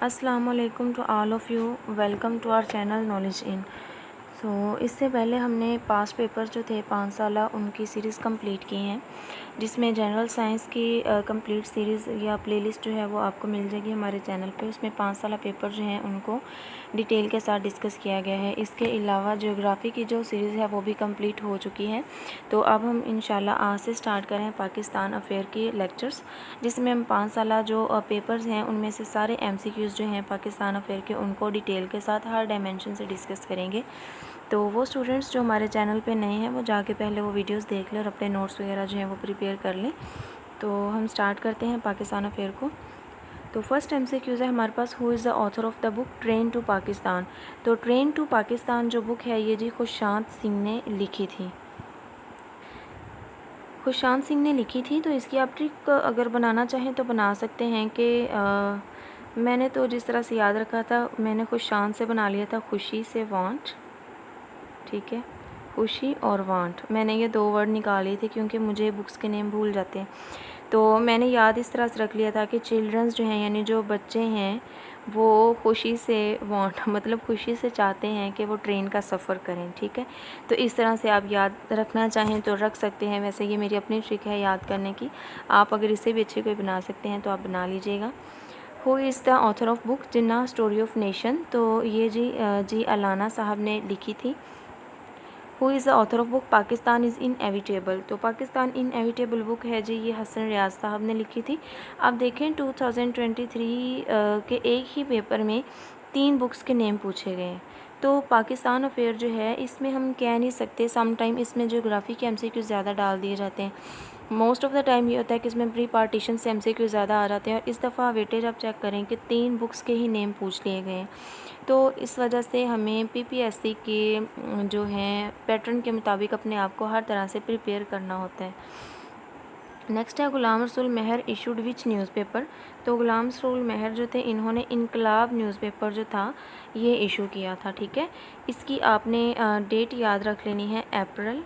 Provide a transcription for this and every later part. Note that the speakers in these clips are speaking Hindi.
अस्सलाम वालेकुम to all of you. Welcome to our channel knowledge in. इससे पहले हमने पास्ट पेपर जो थे 5 साला उनकी सीरीज़ कंप्लीट की हैं, जिसमें जनरल साइंस की कंप्लीट सीरीज़ या प्लेलिस्ट जो है वो आपको मिल जाएगी हमारे चैनल पे। उसमें 5 साला पेपर जो हैं उनको डिटेल के साथ डिस्कस किया गया है। इसके अलावा ज्योग्राफ़ी की जो सीरीज़ है वो भी कंप्लीट हो चुकी है। तो अब हम इंशाल्लाह आज से स्टार्ट करें पाकिस्तान अफेयर की लेक्चर्स, जिसमें हम 5 साला जो पेपर्स हैं उनमें से सारे MCQs जो हैं पाकिस्तान अफेयर के उनको डिटेल के साथ हर डायमेंशन से डिस्कस करेंगे। तो वो स्टूडेंट्स जो हमारे चैनल पे नए हैं वो जाके पहले वो वीडियोस देख लें और अपने नोट्स वगैरह जो हैं वो प्रिपेयर कर लें। तो हम स्टार्ट करते हैं पाकिस्तान अफेयर को। तो फर्स्ट MCQs है हमारे पास, who is the author of the book train to Pakistan. तो ट्रेन टू पाकिस्तान जो बुक है ये जी खुशांत सिंह ने लिखी थी। खुशांत सिंह ने लिखी थी। तो इसकी आप ट्रिक अगर बनाना चाहें तो बना सकते हैं कि मैंने तो जिस तरह से याद रखा था, मैंने खुशांत से बना लिया था खुशी से वांट, ठीक है, खुशी और वांट। मैंने ये 2 वर्ड निकाले थे क्योंकि मुझे बुक्स के नेम भूल जाते हैं। तो मैंने याद इस तरह से रख लिया था कि चिल्ड्रंस जो हैं यानी जो बच्चे हैं वो खुशी से वांट मतलब खुशी से चाहते हैं कि वो ट्रेन का सफ़र करें, ठीक है। तो इस तरह से आप याद रखना चाहें तो रख सकते हैं। वैसे ये मेरी अपनी ट्रिक है याद करने की, आप अगर इससे भी अच्छे कोई बना सकते हैं तो आप बना लीजिएगा। Who is the author of book Jinnah story of nation. तो ये जी अलाना साहब ने लिखी थी। Who is the author of book Pakistan is inevitable. तो पाकिस्तान इनएविटेबल बुक है जी, ये हसन रियाज साहब ने लिखी थी। अब देखें 2023 के एक ही पेपर में 3 बुक्स के नेम पूछे गए हैं। तो पाकिस्तान अफेयर जो है इसमें हम कह नहीं सकते, सम टाइम इसमें ज्योग्राफी के MCQ ज़्यादा डाल दिए जाते हैं। मोस्ट ऑफ़ द टाइम ये होता है कि इसमें प्री पार्टीशन से MCQ ज़्यादा आ जाते हैं, और इस दफ़ा वेटेज आप चेक करें कि 3 बुक्स के ही नेम पूछ लिए गए हैं। तो इस वजह से हमें PPSC के जो हैं पैटर्न के मुताबिक अपने आप को हर तरह से प्रिपेयर करना होता है। नेक्स्ट है गुलाम रसूल मेहर इशूड विच न्यूज़पेपर। तो गुलाम रसूल मेहर जो थे इन्होंने इनकलाब न्यूज़पेपर जो था ये इशू किया था, ठीक है। इसकी आपने डेट याद रख लेनी है, अप्रैल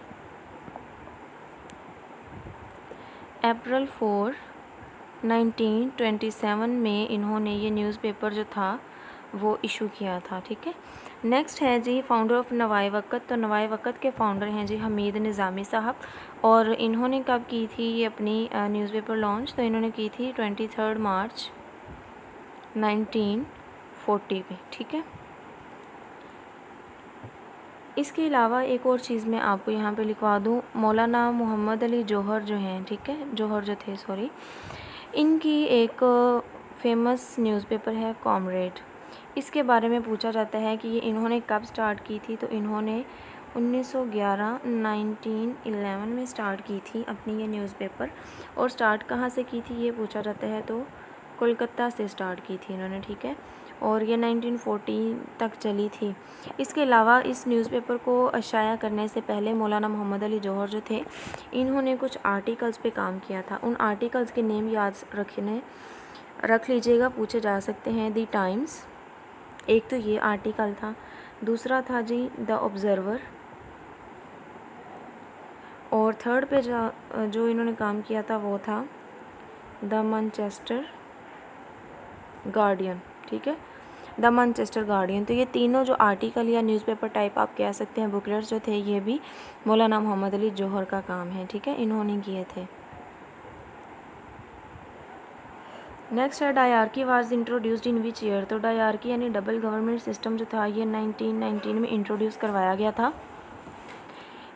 4 1927 में इन्होंने ये न्यूज़पेपर जो था वो इशू किया था, ठीक है। नेक्स्ट है जी फाउंडर ऑफ नवाए वक़्त। तो नवाए वक़्त के फाउंडर हैं जी हमीद निज़ामी साहब, और इन्होंने कब की थी ये अपनी न्यूज़पेपर लॉन्च। तो इन्होंने की थी 23 मार्च 1940 में, ठीक है। इसके अलावा एक और चीज़ मैं आपको यहाँ पे लिखवा दूँ, मौलाना मोहम्मद अली जौहर जो हैं, ठीक है, जौहर जो थे सॉरी, इनकी एक फेमस न्यूज़पेपर है कॉमरेड। इसके बारे में पूछा जाता है कि ये इन्होंने कब स्टार्ट की थी। तो इन्होंने 1911 में स्टार्ट की थी अपनी ये न्यूज़पेपर। और स्टार्ट कहाँ से की थी ये पूछा जाता है तो कोलकाता से स्टार्ट की थी इन्होंने, ठीक है। और ये 1914 तक चली थी। इसके अलावा इस न्यूज़पेपर को अशाया करने से पहले मौलाना मोहम्मद अली जौहर जो थे इन्होंने कुछ आर्टिकल्स पे काम किया था। उन आर्टिकल्स के नेम याद रख लीजिएगा, पूछे जा सकते हैं। दी टाइम्स, एक तो ये आर्टिकल था, दूसरा था जी द ऑब्ज़र्वर, और थर्ड पे जो इन्होंने काम किया था वो था द मैनचेस्टर गार्डियन, ठीक है, द मैनचेस्टर गार्डियन। तो ये तीनों जो आर्टिकल या न्यूज़पेपर टाइप आप कह सकते हैं बुकलेट्स जो थे ये भी मौलाना मोहम्मद अली जौहर का काम है, ठीक है, इन्होंने किए थे। नेक्स्ट है dyarchy was introduced in which year. तो डायरकी यानी डबल गवर्नमेंट सिस्टम जो था ये 1919 में इंट्रोड्यूस करवाया गया था।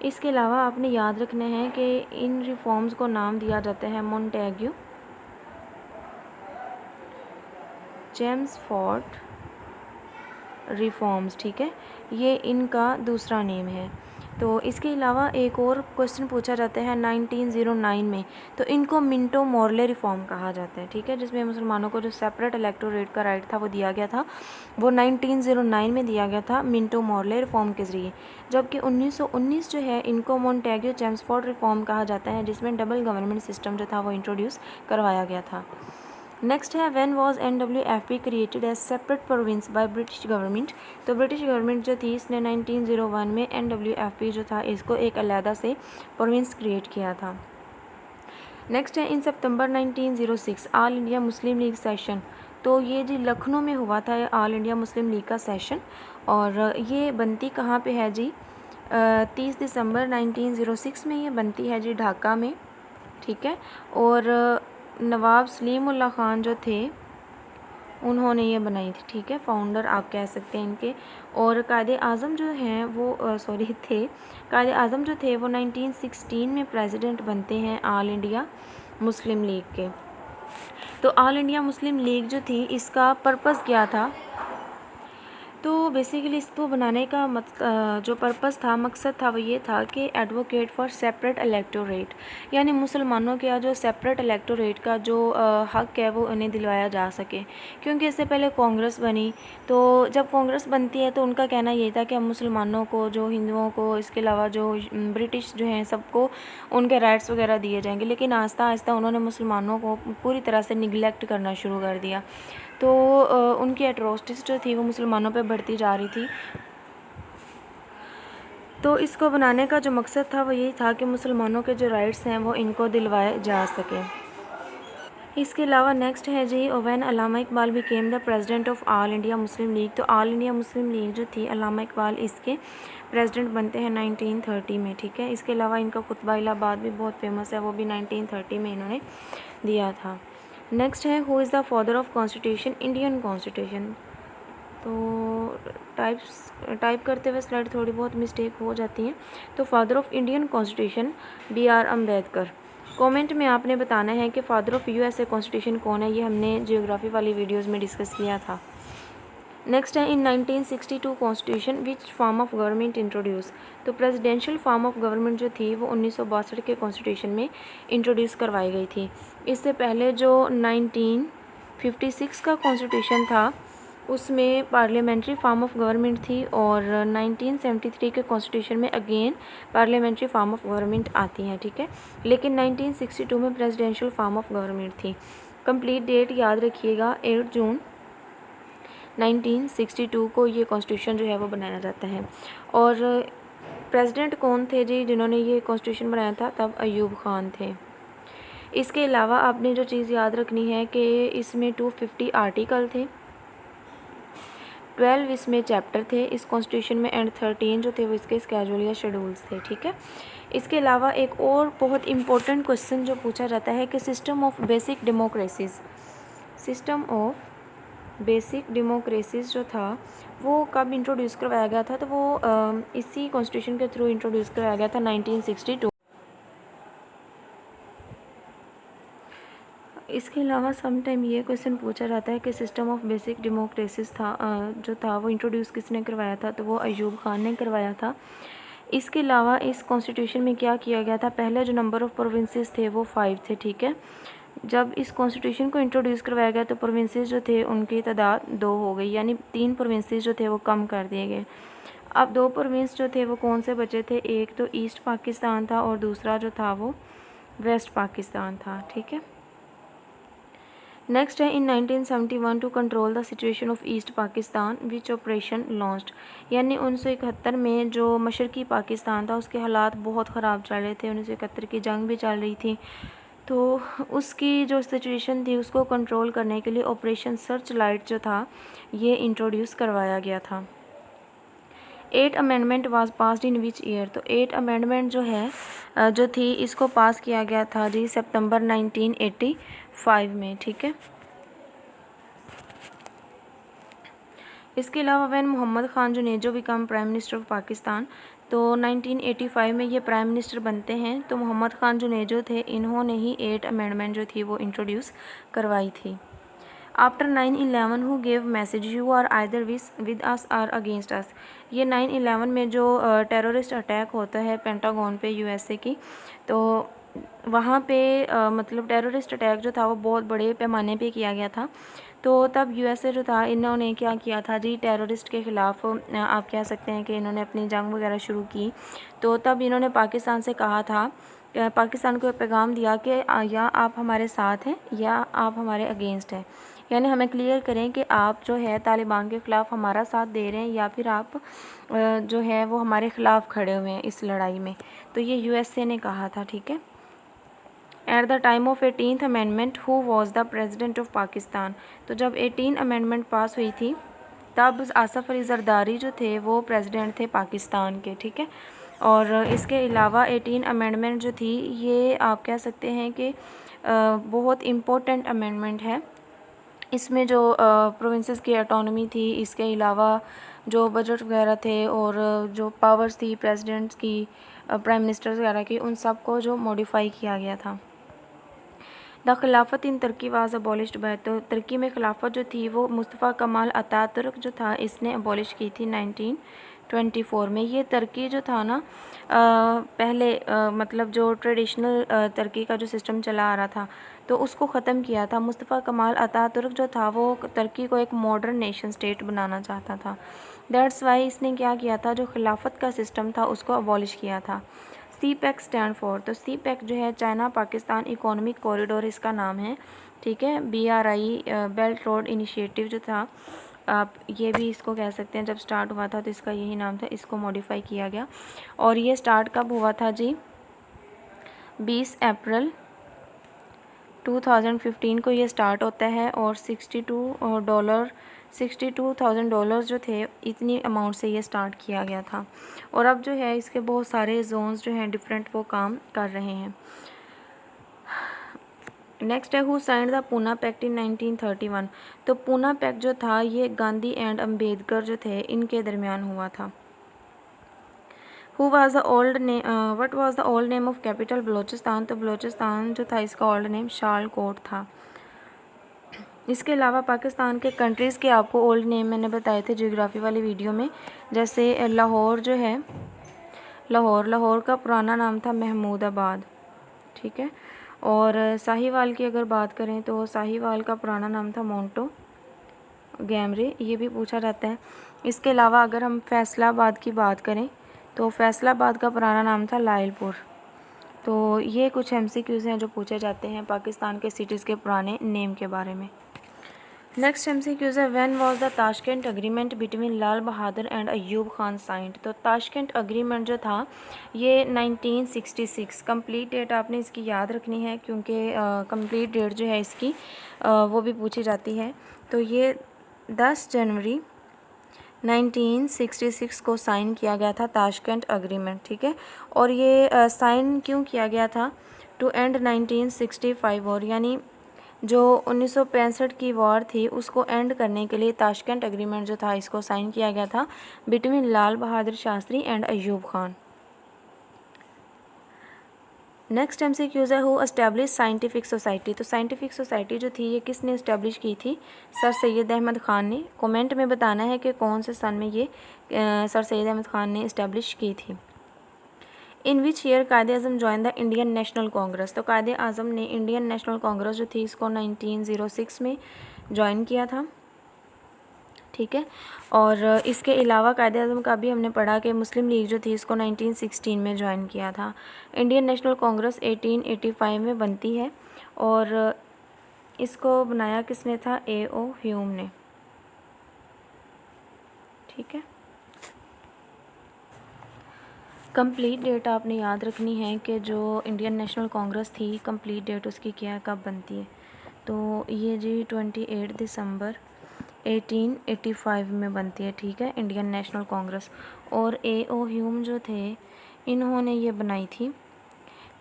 इसके अलावा आपने याद रखना है कि इन रिफॉर्म्स को नाम दिया जाता है मोंटेग्यू चेम्सफोर्ड रिफॉर्म्स, ठीक है, ये इनका दूसरा नेम है। तो इसके अलावा एक और क्वेश्चन पूछा जाता है 1909 में, तो इनको मिंटो मॉर्ले रिफॉर्म कहा जाता है, ठीक है, जिसमें मुसलमानों को जो सेपरेट इलेक्टोरेट का राइट था वो दिया गया था, वो 1909 में दिया गया था मिंटो मॉर्ले रिफॉर्म के ज़रिए। जबकि 1919 जो है इनको मोंटेग्यू चेम्सफोर्ड रिफॉर्म कहा जाता है, जिसमें डबल गवर्नमेंट सिस्टम जो था वो इंट्रोड्यूस करवाया गया था। नेक्स्ट है when was NWFP created as separate province by British government. तो ब्रिटिश गवर्नमेंट जो थी इसने 1901 में NWFP जो था इसको एक अलहदा से प्रोविंस क्रिएट किया था। नेक्स्ट है इन सितंबर 1906 all India Muslim league session. तो ये जी लखनऊ में हुआ था ऑल इंडिया मुस्लिम लीग का सेशन, और ये बनती कहाँ पे है जी? 30 दिसंबर 1906 में ये बनती है जी ढाका में, ठीक है। और नवाब सलीमुल्लाह ख़ान जो थे उन्होंने ये बनाई थी, ठीक है, फाउंडर आप कह सकते हैं इनके। और कायदे आज़म जो हैं वो कायदे आज़म जो थे वो 1916 में प्रेसिडेंट बनते हैं ऑल इंडिया मुस्लिम लीग के। तो ऑल इंडिया मुस्लिम लीग जो थी इसका पर्पस क्या था? तो बेसिकली इसको बनाने का जो पर्पस था, मकसद था, वो ये था कि एडवोकेट फॉर सेपरेट इलेक्टोरेट, यानी मुसलमानों के जो सेपरेट इलेक्टोरेट का जो हक़ है वो उन्हें दिलवाया जा सके। क्योंकि इससे पहले कांग्रेस बनी, तो जब कांग्रेस बनती है तो उनका कहना ये था कि हम मुसलमानों को, जो हिंदुओं को, इसके अलावा जो ब्रिटिश जो हैं सबको उनके राइट्स वगैरह दिए जाएंगे। लेकिन आहिस्ता आहिस्ता उन्होंने मुसलमानों को पूरी तरह से निगलेक्ट करना शुरू कर दिया। तो उनकी एट्रोसिटीज़ जो थी वो मुसलमानों पे बढ़ती जा रही थी। तो इसको बनाने का जो मकसद था वो यही था कि मुसलमानों के जो राइट्स हैं वो इनको दिलवाए जा सकें। इसके अलावा नेक्स्ट है जी, when Allama Iqbal became the president of all India Muslim League. तो ऑल इंडिया मुस्लिम लीग जो थी, अल्लामा इकबाल इसके प्रेसिडेंट बनते हैं 1930 में, ठीक है। इसके अलावा इनका खुतबा इलाहाबाद भी बहुत फेमस है, वो भी 1930 में इन्होंने दिया था। नेक्स्ट है, who is the father of constitution, Indian constitution. तो टाइप करते हुए स्लाइड थोड़ी बहुत मिस्टेक हो जाती हैं। तो father of Indian constitution BR Ambedkar. Comment में आपने बताना है कि फादर ऑफ USA कॉन्स्टिट्यूशन कौन है, ये हमने जियोग्राफी वाली वीडियोस में डिस्कस किया था। नेक्स्ट है, इन 1962 constitution which form of government introduce. तो प्रेसिडेंशियल फॉर्म ऑफ गवर्नमेंट जो थी वो 1962 के कॉन्स्टिट्यूशन में इंट्रोड्यूस करवाई गई थी। इससे पहले जो 1956 का कॉन्स्टिट्यूशन था उसमें पार्लियामेंट्री फॉर्म ऑफ गवर्नमेंट थी, और 1973 के कॉन्स्टिट्यूशन में again parliamentary form of government आती हैं, ठीक है। लेकिन 1962 में प्रेसिडेंशियल फॉर्म ऑफ गवर्नमेंट थी। कंप्लीट डेट याद रखिएगा, 8 जून 1962 को ये कॉन्स्टिट्यूशन जो है वो बनाया जाता है। और प्रेसिडेंट कौन थे जी जिन्होंने ये कॉन्स्टिट्यूशन बनाया था? तब अयूब ख़ान थे। इसके अलावा आपने जो चीज़ याद रखनी है कि इसमें 250 आर्टिकल थे, 12 इसमें चैप्टर थे इस कॉन्स्टिट्यूशन में, एंड 13 जो थे वो इसके स्केड्यूल या शेड्यूल्स थे, ठीक है। इसके अलावा एक और बहुत इंपॉर्टेंट क्वेश्चन जो पूछा जाता है कि सिस्टम ऑफ बेसिक डेमोक्रेसीज़ जो था वो कब इंट्रोड्यूस करवाया गया था? तो वो इसी कॉन्स्टिट्यूशन के थ्रू इंट्रोड्यूस करवाया गया था 1962। इसके अलावा सम टाइम ये क्वेश्चन पूछा जाता है कि सिस्टम ऑफ बेसिक डेमोक्रेसीज़ जो था वो इंट्रोड्यूस किसने करवाया था? तो वो अयूब ख़ान ने करवाया था। इसके अलावा इस कॉन्स्टिट्यूशन में क्या किया गया था? पहले जो नंबर ऑफ़ प्रोविंसेस थे वो 5 थे, ठीक है। जब इस कॉन्स्टिट्यूशन को इंट्रोड्यूस करवाया गया तो प्रोविंसेस जो थे उनकी तादाद 2 हो गई, यानी 3 प्रोविंसेस जो थे वो कम कर दिए गए। अब 2 प्रोविंस जो थे वो कौन से बचे थे? एक तो ईस्ट पाकिस्तान था और दूसरा जो था वो वेस्ट पाकिस्तान था, ठीक है। नेक्स्ट है, in 1971 to control the situation of east Pakistan which operation launched. यानी 1971 में जो मशरकी पाकिस्तान था उसके हालात बहुत ख़राब चल रहे थे, 1971 की जंग भी चल रही थी। तो उसकी जो सिचुएशन थी उसको कंट्रोल करने के लिए ऑपरेशन सर्च लाइट जो था ये इंट्रोड्यूस करवाया गया था। 8 amendment was passed in which year. तो 8 अमेंडमेंट जो है जो थी इसको पास किया गया था जी सितंबर 1985 में, ठीक है। इसके अलावा when Mohammad Khan Junejo become prime minister of Pakistan. तो 1985 में ये प्राइम मिनिस्टर बनते हैं। तो मोहम्मद ख़ान जुनेजो थे, इन्होंने ही 8 अमेंडमेंट जो थी वो इंट्रोड्यूस करवाई थी। After 9/11 who gave message you are either with us or against us. ये 9/11 में जो टेररिस्ट अटैक होता है पेंटागन पे USA की, तो वहाँ पे मतलब टेररिस्ट अटैक जो था वो बहुत बड़े पैमाने पे किया गया था। तो तब USA जो था इन्होंने क्या किया था जी, टेररिस्ट के ख़िलाफ़ आप कह सकते हैं कि इन्होंने अपनी जंग वगैरह शुरू की। तो तब इन्होंने पाकिस्तान से कहा था, पाकिस्तान को पैगाम दिया कि या आप हमारे साथ हैं या आप हमारे अगेंस्ट हैं, यानी हमें क्लियर करें कि आप जो है तालिबान के ख़िलाफ़ हमारा साथ दे रहे हैं या फिर आप जो है वो हमारे ख़िलाफ़ खड़े हुए हैं इस लड़ाई में। तो ये USA ने कहा था, ठीक है। At the time of 18th amendment who was the president of Pakistan. तो जब 18 अमेंडमेंट पास हुई थी तब आसफ़ अली ज़रदारी जो थे वो प्रेसिडेंट थे पाकिस्तान के, ठीक है। और इसके अलावा 18 अमेंडमेंट जो थी ये आप कह सकते हैं कि बहुत इम्पोर्टेंट अमेंडमेंट है। इसमें जो प्रोविंसेस की ऑटोनॉमी थी, इसके अलावा जो बजट वगैरह थे और जो पावर्स थी प्रेसिडेंट्स की, प्राइम मिनिस्टर्स वगैरह की, उन सब को जो मॉडिफाई किया गया था। द खिलाफत इन तुर्की वाज अबॉलिश्ड बाय, तो तुर्की में खिलाफत जो थी वो मुस्तफ़ा कमाल अतातुर्क जो था इसने अबॉलिश की थी 1924 में। ये तुर्की जो था ना पहले मतलब जो ट्रेडिशनल तुर्की का जो सिस्टम चला आ रहा था तो उसको ख़त्म किया था। मुस्तफ़ा कमाल अतातुर्क जो था वो तुर्की को एक मॉडर्न नेशन स्टेट बनाना चाहता था। दैट्स वाई इसने क्या किया था, जो खिलाफत का सिस्टम था उसको अबॉलिश किया था। CPEC स्टैंड फॉर, तो CPEC जो है चाइना पाकिस्तान इकोनॉमिक कॉरिडोर इसका नाम है, ठीक है। BRI बेल्ट रोड इनिशिएटिव जो था, आप ये भी इसको कह सकते हैं, जब स्टार्ट हुआ था तो इसका यही नाम था, इसको मॉडिफाई किया गया। और ये स्टार्ट कब हुआ था जी, 20 अप्रैल 2015 को ये स्टार्ट होता है। और $62,000 जो थे इतनी अमाउंट से ये स्टार्ट किया गया था। और अब जो है इसके बहुत सारे जोन्स जो हैं डिफरेंट वो काम कर रहे हैं। नेक्स्ट है who signed the Poona pact in 1931। तो पूना पैक्ट जो था ये गांधी एंड अम्बेडकर जो थे इनके दरमियान हुआ था। What was the old name of capital Balochistan, तो बलोचिस्तान जो था इसका ओल्ड नेम शालकोट था। इसके अलावा पाकिस्तान के कंट्रीज़ के आपको ओल्ड नेम मैंने बताए थे जियोग्राफी वाली वीडियो में। जैसे लाहौर जो है, लाहौर का पुराना नाम था महमूदाबाद, ठीक है। और साहिवाल की अगर बात करें तो साहिवाल का पुराना नाम था मोंटो गैमरे, ये भी पूछा जाता है। इसके अलावा अगर हम फैसलाबाद की बात करें तो फैसलाबाद का पुराना नाम था लायलपुर। तो ये कुछ MCQs हैं जो पूछे जाते हैं पाकिस्तान के सिटीज़ के पुराने नेम के बारे में। नेक्स्ट MCQs है when was the Tashkent agreement between Lal Bahadur and Ayub Khan signed. तो ताशकंद एग्रीमेंट जो था ये 1966, कंप्लीट डेट आपने इसकी याद रखनी है क्योंकि कंप्लीट डेट जो है इसकी वो भी पूछी जाती है। तो ये 10 जनवरी 1966 को साइन किया गया था ताशकंद एग्रीमेंट, ठीक है। और ये साइन क्यों किया गया था, टू एंड 1965 वॉर, यानी जो 1965 की वॉर थी उसको एंड करने के लिए ताशकंद एग्रीमेंट जो था इसको साइन किया गया था between Lal Bahadur Shastri and Ayub Khan. Next MCQs है हु एस्टैब्लिश साइंटिफिक सोसाइटी। तो साइंटिफिक सोसाइटी जो थी ये किसने इस्टेब्लिश की थी, सर सैयद अहमद ख़ान ने। कमेंट में बताना है कि कौन से सन में ये सर सैयद अहमद ख़ान ने इस्टेब्लिश की थी। इन which year Quaid Azam join the Indian National Congress. तो कायदे आज़म ने इंडियन नेशनल कांग्रेस जो थी इसको 1906 में ज्वाइन किया था, ठीक है। और इसके अलावा कायदे आज़म का भी हमने पढ़ा कि मुस्लिम लीग जो थी इसको 1916 में ज्वाइन किया था। इंडियन नेशनल कांग्रेस 1885 में बनती है और इसको बनाया किसने था, A.O. ह्यूम ने, ठीक है। कंप्लीट डेट आपने याद रखनी है कि जो इंडियन नेशनल कांग्रेस थी कंप्लीट डेट उसकी क्या कब बनती है। तो ये जी 28 दिसंबर 1885 में बनती है, ठीक है, इंडियन नेशनल कांग्रेस। और A.O. ह्यूम जो थे इन्होंने ये बनाई थी।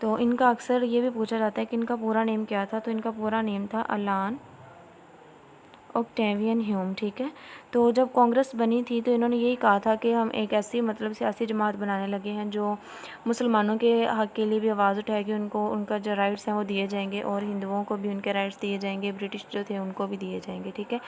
तो इनका अक्सर ये भी पूछा जाता है कि इनका पूरा नेम क्या था, तो इनका पूरा नेम था अलान ऑक्टेवियन ह्यूम, ठीक है। तो जब कांग्रेस बनी थी तो इन्होंने यही कहा था कि हम एक ऐसी मतलब सियासी जमात बनाने लगे हैं जो मुसलमानों के हक़ के लिए भी आवाज़ उठाएगी, उनको उनका जो राइट्स हैं वो दिए जाएंगे और हिंदुओं को भी उनके राइट्स दिए जाएंगे, ब्रिटिश जो थे उनको भी दिए जाएंगे, ठीक है।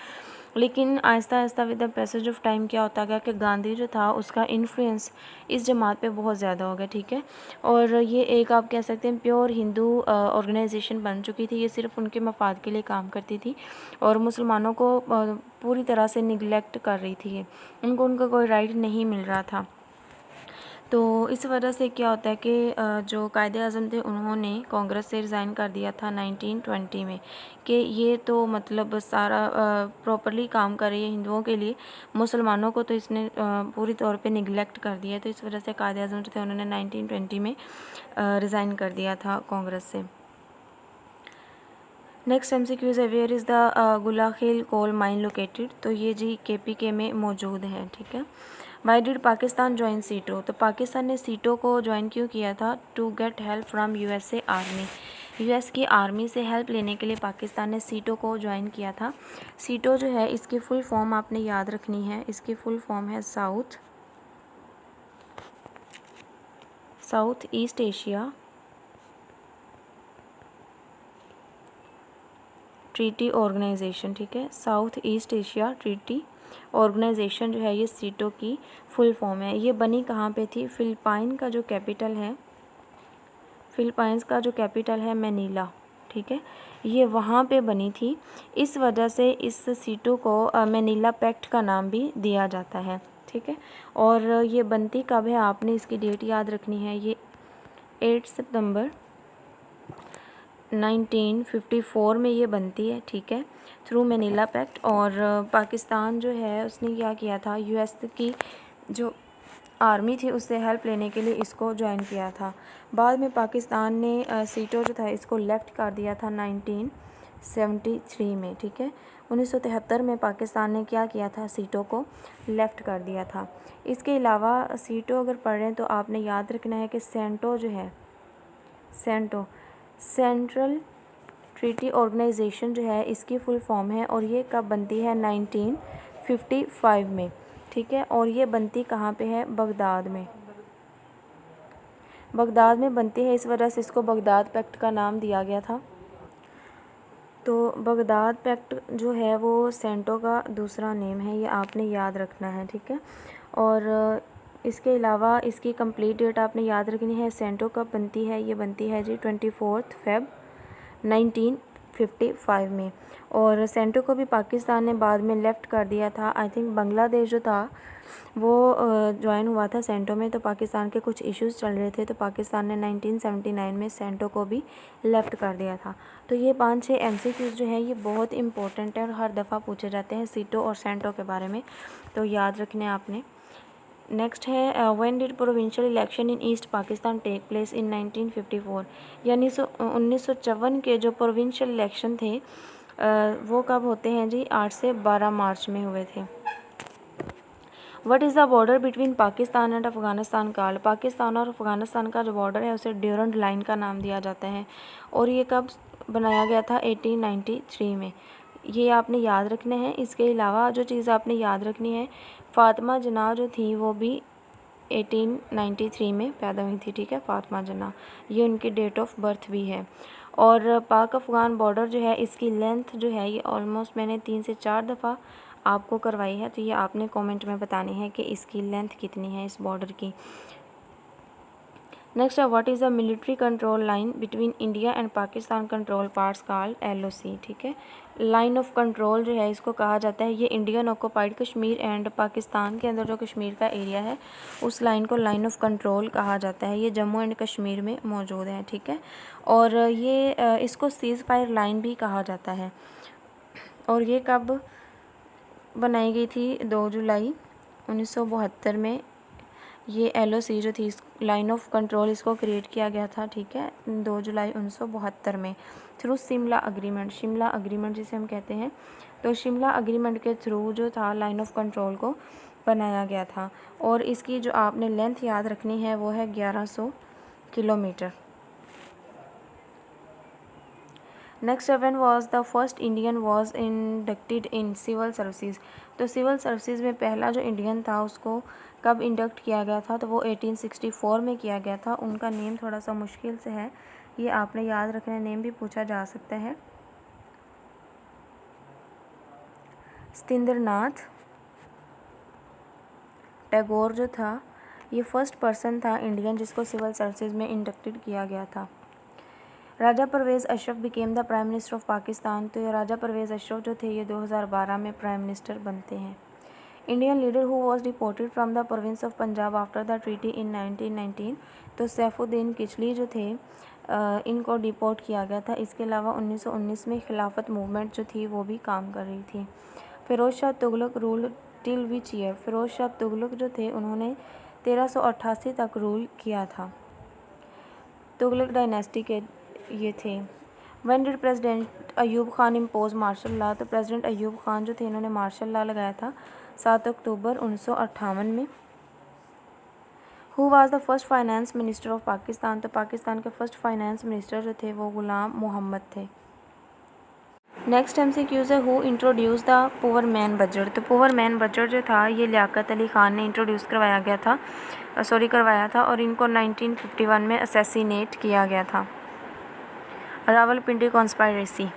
लेकिन Aahista Aahista with the passage of time क्या होता गया कि गांधी जो था उसका इन्फ्लुएंस इस जमात पे बहुत ज़्यादा हो गया, ठीक है। और ये एक आप कह सकते हैं प्योर हिंदू ऑर्गेनाइजेशन बन चुकी थी। ये सिर्फ उनके मफाद के लिए काम करती थी और मुसलमानों को पूरी तरह से निगलेक्ट कर रही थी ये, उनको उनका कोई राइट नहीं मिल रहा था। तो इस वजह से क्या होता है कि जो कायदे आज़म थे उन्होंने कांग्रेस से रिज़ाइन कर दिया था 1920 में कि ये तो मतलब सारा प्रॉपरली काम कर रही है हिंदुओं के लिए, मुसलमानों को तो इसने पूरी तौर पे निगलेक्ट कर दिया है। तो इस वजह से कायदे आज़म जो थे उन्होंने 1920 में रिज़ाइन कर दिया था कांग्रेस से। नेक्स्ट MCQ है where is the Gulakhel coal mine located. तो ये जी KPK में मौजूद है, ठीक है। वाई डिड पाकिस्तान ज्वाइन सीटो। तो पाकिस्तान ने सीटो को ज्वाइन क्यों किया था? To get help from USA army. US की आर्मी से हेल्प लेने के लिए पाकिस्तान ने सीटो को ज्वाइन किया था। सीटो जो है इसकी फुल फॉर्म आपने याद रखनी है। इसकी फुल फॉर्म है south east Asia treaty organisation, ठीक है। South east Asia treaty organisation जो है ये सीटो की फुल फॉर्म है। ये बनी कहाँ पे थी? फिलिपाइंस का जो कैपिटल है मैनीला, ठीक है, ये वहाँ पे बनी थी। इस वजह से इस सीटो को मैनीला पैक्ट का नाम भी दिया जाता है, ठीक है। और ये बनती कब है? आपने इसकी डेट याद रखनी है। ये 8 सितंबर 1954 में ये बनती है, ठीक है, थ्रू मैनीला पैक्ट। और पाकिस्तान जो है उसने क्या किया था? US की जो आर्मी थी उससे हेल्प लेने के लिए इसको ज्वाइन किया था। बाद में पाकिस्तान ने सीटो जो था इसको लेफ़्ट कर दिया था 1973 में, ठीक है। 1973 में पाकिस्तान ने क्या किया था? सीटो को लेफ़्ट कर दिया था। इसके अलावा सीटो अगर पढ़ रहे हैं तो आपने याद रखना है कि सेंटो जो है, सेंट्रल ट्रीटी ऑर्गेनाइजेशन जो है इसकी फुल फॉर्म है। और ये कब बनती है? 1955 में, ठीक है। और ये बनती कहाँ पे है? बगदाद में बनती है। इस वजह से इसको बगदाद पैक्ट का नाम दिया गया था। तो बगदाद पैक्ट जो है वो सेंटो का दूसरा नेम है, ये आपने याद रखना है, ठीक है। और इसके अलावा इसकी कंप्लीट डेट आपने याद रखनी है। सेंटो कब बनती है? ये बनती है जी 24 Feb 1955 में। और सेंटो को भी पाकिस्तान ने बाद में लेफ़्ट कर दिया था। आई थिंक बांग्लादेश जो था वो ज्वाइन हुआ था सेंटो में, तो पाकिस्तान के कुछ इश्यूज़ चल रहे थे तो पाकिस्तान ने 1979 में सेंटो को भी लेफ़्ट कर दिया था। तो ये 5-6 MCQs जो हैं ये बहुत इंपॉर्टेंट है और हर दफ़ा पूछे जाते हैं सीटो और सेंटो के बारे में, तो याद रखने आपने। नेक्स्ट है when did provincial election in East Pakistan take place in 1954। यानी 1954 के जो प्रोविंशियल इलेक्शन थे वो कब होते हैं जी? 8 से 12 मार्च में हुए थे। What is the border between Pakistan and Afghanistan called. Pakistan और अफ़गानिस्तान का जो बॉर्डर है उसे ड्यूरेंट लाइन का नाम दिया जाता है। और ये कब बनाया गया था? 1893 में। ये आपने याद रखना है। इसके अलावा जो चीज़ आपने याद रखनी है, फ़ातिमा जिन्ना जो थी वो भी 1893 में पैदा हुई थी, ठीक है, फ़ातिमा जिन्ना, ये उनकी डेट ऑफ बर्थ भी है। और पाक अफ़गान बॉर्डर जो है इसकी लेंथ जो है ये ऑलमोस्ट मैंने 3 से 4 दफ़ा आपको करवाई है, तो ये आपने कमेंट में बतानी है कि इसकी लेंथ कितनी है इस बॉर्डर की। नेक्स्ट है what is the military control line between India and Pakistan control parts called LOC, ठीक है। लाइन ऑफ कंट्रोल जो है इसको कहा जाता है, ये Indian occupied Kashmir and Pakistan के अंदर जो कश्मीर का एरिया है उस लाइन को लाइन ऑफ कंट्रोल कहा जाता है। ये जम्मू एंड कश्मीर में मौजूद है, ठीक है। और ये इसको सीज़ फायर लाइन भी कहा जाता है। और ये कब बनाई गई थी? 2 जुलाई 1972 में ये LOC जो थी लाइन ऑफ कंट्रोल इसको क्रिएट किया गया था, ठीक है, 2 जुलाई 1972 में थ्रू शिमला अग्रीमेंट जिसे हम कहते हैं। तो शिमला अग्रीमेंट के थ्रू जो था लाइन ऑफ कंट्रोल को बनाया गया था। और इसकी जो आपने लेंथ याद रखनी है वो है 1100 kilometre. Next when was the first Indian was inducted in civil services. तो सिविल सर्विसेज में पहला जो इंडियन था उसको कब इंडक्ट किया गया था? तो वो 1864 में किया गया था। उनका नेम थोड़ा सा मुश्किल से है, ये आपने याद रखना, नेम भी पूछा जा सकता है। सत्येंद्रनाथ टैगोर जो था ये फर्स्ट पर्सन था इंडियन जिसको सिविल सर्विसेज में इंडक्टेड किया गया था। Raja Pervez Ashraf became the prime minister of Pakistan. तो ये राजा परवेज़ अशरफ जो थे ये 2012 में प्राइम मिनिस्टर बनते हैं। Indian leader who was deported from the province of Punjab after the treaty in 1919। तो सैफुद्दीन किचली जो थे इनको डिपोर्ट किया गया था। इसके अलावा 1919 में खिलाफत मूवमेंट जो थी वो भी काम कर रही थी। Firoz Shah Tughlaq rule till which year. Firoz Shah Tughlaq जो थे उन्होंने 1388 तक रूल किया था। तुगलक डायनेस्टी के ये थे। When did president Ayub Khan impose martial law, तो प्रेसिडेंट अयूब खान जो थे इन्होंने मार्शल लॉ लगाया था 7 अक्टूबर 1958 में। Who was the first finance minister of Pakistan, तो पाकिस्तान के फर्स्ट फाइनेंस मिनिस्टर जो थे वो गुलाम मोहम्मद थे। नेक्स्ट MCQs है, who introduce the poor man budget, तो पुअर मैन बजट जो था ये लियाकत अली ख़ान ने इंट्रोड्यूस करवाया था और इनको 1951 में असैसिनेट किया गया था। रावलपिंडी कॉन्स्पायरेसी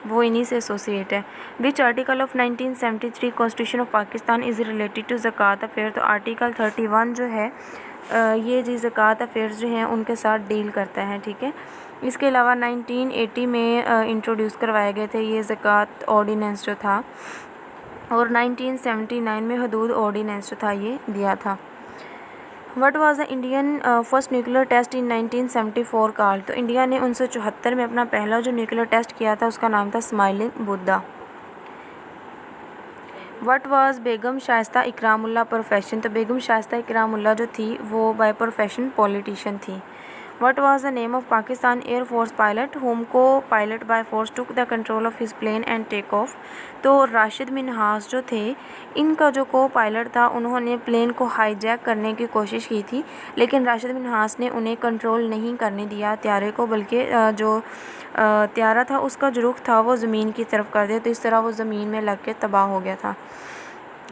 वो इन्हीं से एसोसिएट है। Which article of 1973 constitution of Pakistan is related to zakat affair, तो आर्टिकल 31 जो है ये जी ज़कात अफेयर्स जो हैं उनके साथ डील करता है, ठीक है। इसके अलावा 1980 में इंट्रोड्यूस करवाए गए थे ये ज़कात ऑर्डिनेंस जो था, और 1979 में हदूद ऑर्डिनेंस जो था ये दिया था। What was the Indian first nuclear test in 1974 called, तो इंडिया ने 1974 में अपना पहला जो न्यूक्लियर टेस्ट किया था उसका नाम था smiling Buddha. What was Begum Shaista Ikramullah profession, तो बेगम शाइस्ता इकरामुल्लाह जो थी वो बाय प्रोफेशन पॉलिटिशियन थी। What was the name of Pakistan air force pilot whom copilot by force took the control of his plane and take off, तो राशिद मिन्हास जो थे इनका जो को पायलट था उन्होंने प्लेन को हाईजैक करने की कोशिश की थी, लेकिन राशिद मिन्हास ने उन्हें कंट्रोल नहीं करने दिया त्यारे को, बल्कि जो त्यारा था उसका जो रुख था वो ज़मीन की तरफ कर दिया, तो इस तरह वो ज़मीन में लग के तबाह हो गया था।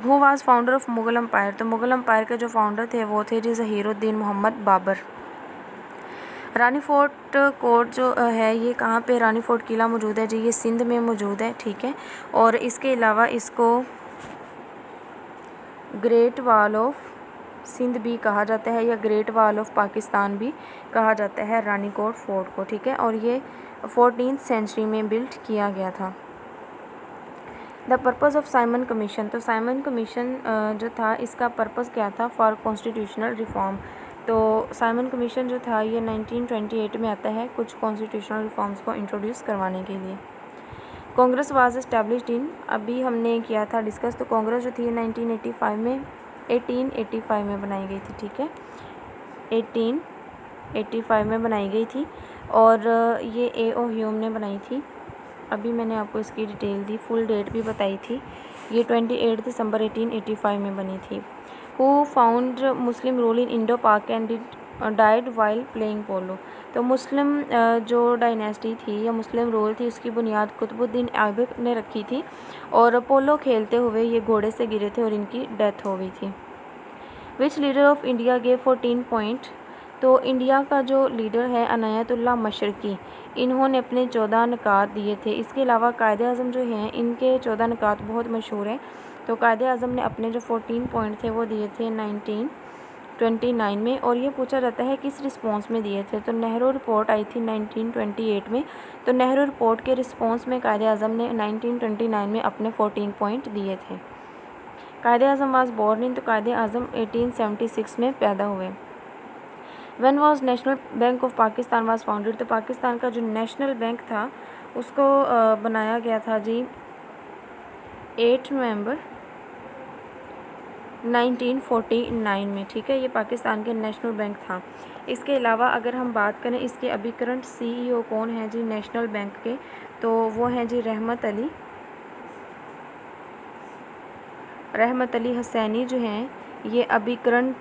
Who was founder of Mughal empire, तो मुग़ल एम्पायर के जो फाउंडर थे वो थे जी ज़हीरुद्दीन मोहम्मद बाबर। रानी फोर्ट कोट जो है ये कहाँ पे रानी फोर्ट किला मौजूद है जी, ये सिंध में मौजूद है, ठीक है। और इसके अलावा इसको ग्रेट वॉल ऑफ सिंध भी कहा जाता है या ग्रेट वॉल ऑफ पाकिस्तान भी कहा जाता है रानीकोट फोर्ट को, ठीक है। और ये 14th सेंचुरी में बिल्ट किया गया था। The purpose of Simon commission, तो साइमन कमीशन जो था इसका पर्पज़ क्या था, फॉर कॉन्स्टिट्यूशनल रिफॉर्म, तो साइमन कमीशन जो था ये 1928 में आता है कुछ कॉन्स्टिट्यूशनल रिफॉर्म्स को इंट्रोड्यूस करवाने के लिए। कांग्रेस वाज एस्टैब्लिश्ड इन, अभी हमने किया था डिस्कस, तो कांग्रेस जो थी 1885 में बनाई गई थी, ठीक है। 1885 में बनाई गई थी और ये A.O. ह्यूम ने बनाई थी। अभी मैंने आपको इसकी डिटेल दी, फुल डेट भी बताई थी। ये 28 दिसंबर 1885 में बनी थी। Who found Muslim rule in Indo Pak and died while playing polo, तो मुस्लिम जो डायनेस्टी थी या मुस्लिम रूल थी उसकी बुनियाद कुतुबुद्दीन ऐबक ने रखी थी और पोलो खेलते हुए ये घोड़े से गिरे थे और इनकी डेथ हो गई थी। Which leader of India gave 14 point, तो इंडिया का जो लीडर है अनायतुल्लाह मशरकी, इन्होंने अपने 14 निकात दिए थे। इसके अलावा कायदे आज़म जो हैं इनके 14 निकात बहुत मशहूर हैं, तो कायदे आज़म ने अपने जो 14 पॉइंट थे वो दिए थे 1929 में, और ये पूछा जाता है किस रिस्पॉन्स में दिए थे, तो नेहरू रिपोर्ट आई थी 1928 में, तो नेहरू रिपोर्ट के रिस्पॉन्स में कायदे आज़म ने 1929 में अपने 14 पॉइंट दिए थे। कायदे आज़म वाज बोर्न इन, तो कायदे आज़म 1876 में पैदा हुए। When was national Bank of Pakistan was founded, तो पाकिस्तान का जो नेशनल बैंक था उसको बनाया गया था जी 8 नवंबर 1949 में, ठीक है। ये पाकिस्तान के नेशनल बैंक था। इसके अलावा अगर हम बात करें इसके अभी करंट CEO कौन है जी नेशनल बैंक के, तो वो हैं जी रहमत अली हसैनी जो हैं ये अभी करंट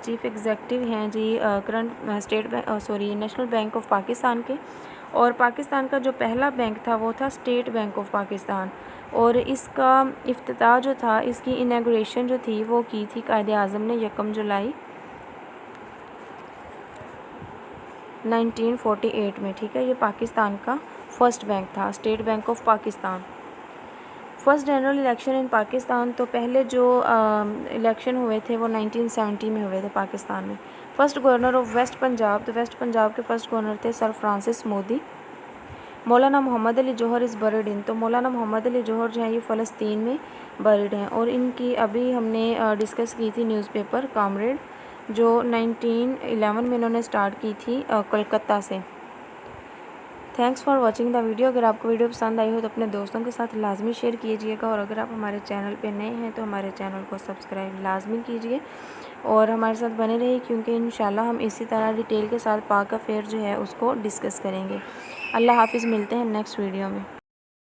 चीफ़ एग्जेक्टिव हैं जी current National Bank of Pakistan के। और पाकिस्तान का जो पहला बैंक था वो था स्टेट बैंक ऑफ पाकिस्तान, और इसका इफ्तिताह जो था, इसकी इनॉग्रेशन जो थी वो की थी कायदे आज़म ने 1 जुलाई 1948 में, ठीक है। ये पाकिस्तान का फर्स्ट बैंक था, state bank of Pakistan. First general election in Pakistan, तो पहले जो इलेक्शन हुए थे वो 1970 में हुए थे पाकिस्तान में। First governor of West Punjab, तो वेस्ट पंजाब के फर्स्ट गवर्नर थे sir Francis Mudie. Maulana Mohammad Ali Jauhar is buried in, तो मौलाना मोहम्मद अली जौहर जो हैं ये फ़लस्तीन में बरीड हैं, और इनकी अभी हमने डिस्कस की थी न्यूज़पेपर कामरेड जो 1911 में इन्होंने स्टार्ट की थी कलकत्ता से। Thanks for watching the video. अगर आपको वीडियो पसंद आई हो तो अपने दोस्तों के साथ लाजमी शेयर कीजिएगा, और अगर आप हमारे चैनल पे नए हैं तो हमारे चैनल को सब्सक्राइब लाजमी कीजिए और हमारे साथ बने रहिए, क्योंकि इंशाल्लाह हम इसी तरह डिटेल के साथ पाक अफेयर जो है उसको डिस्कस करेंगे। अल्लाह हाफिज़, मिलते हैं नेक्स्ट वीडियो में।